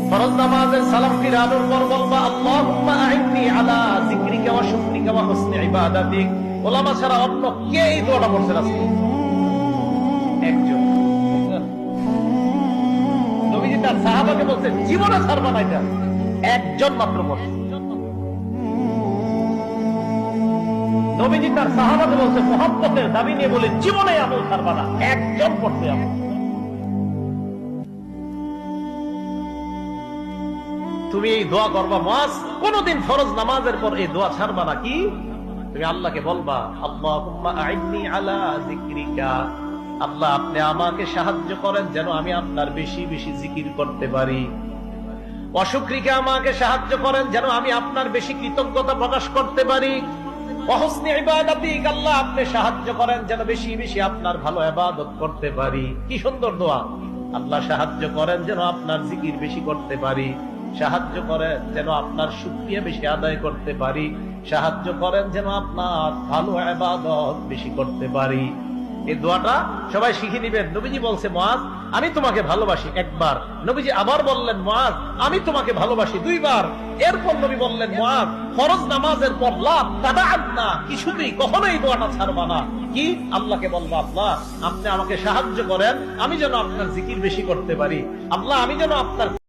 ফরজ নামাজের সালাম ফিরানোর পর বলবা আল্লাহুম্মা আইন্নি আলা যিকরিকা ওয়া শুকরিকা ওয়া হুসনি ইবাদাতিক। ওলামা ছাড়া অন্য কে এই দোয়াটা পড়ছেন আজকে? একজন। নবীজি তার সাহাবাকে বলছেন জীবনে ছাড়বা না, এটা একজন মাত্র পড়ছে। নবীজি তার সাহাবাকে বলছে মুহাব্বতের দাবি নিয়ে বলে জীবনে আমল ছাড়বা না, একজন পড়ছে আমল। তুমি এই দোয়া করবা মুআজ, কোনদিন ফরজ নামাজের পর এই দোয়া ছাড়বা না। কি তুমি আল্লাহকে বলবা আল্লাহুম্মা আইন্নি আলা যিকরিকা, আল্লাহ আপনি আমাকে সাহায্য করেন যেন আমি আপনার বেশি বেশি জিকির করতে পারি। ওয়া শুকরিকা, আমাকে সাহায্য করেন যেন আমি আপনার বেশি কৃতজ্ঞতা প্রকাশ করতে পারি। ওয়া হুসনি ইবাদাতিক, আল্লাহ আপনি সাহায্য করেন যেন বেশি বেশি আপনার ভালো ইবাদত করতে পারি। কি সুন্দর দোয়া! আল্লাহ সাহায্য করেন যেন আপনার জিকির বেশি করতে পারি, সাহায্য করেন যেন আপনার শুকরিয়া বেশি আদায় করতে পারি, সাহায্য করেন যেন আপনার ভালো ইবাদত বেশি করতে পারি। এই দোয়াটা সবাই শিখে নিবেন। নবীজি বলছে মুআজ আমি তোমাকে ভালোবাসি একবার, নবীজি আবার বললেন মুআজ আমি তোমাকে ভালোবাসি দুইবার। এরপর নবী বললেন মুআজ ফরজ নামাজের পর লা তাদাআন্না, কিছুতেই কখনো এই দোয়াটা ছাড়বা না। কি আল্লাহকে বলবা আল্লাহ আপনি আমাকে সাহায্য করেন আমি যেন আপনার জিকির বেশি করতে পারি, আল্লাহ আমি যেন আপনার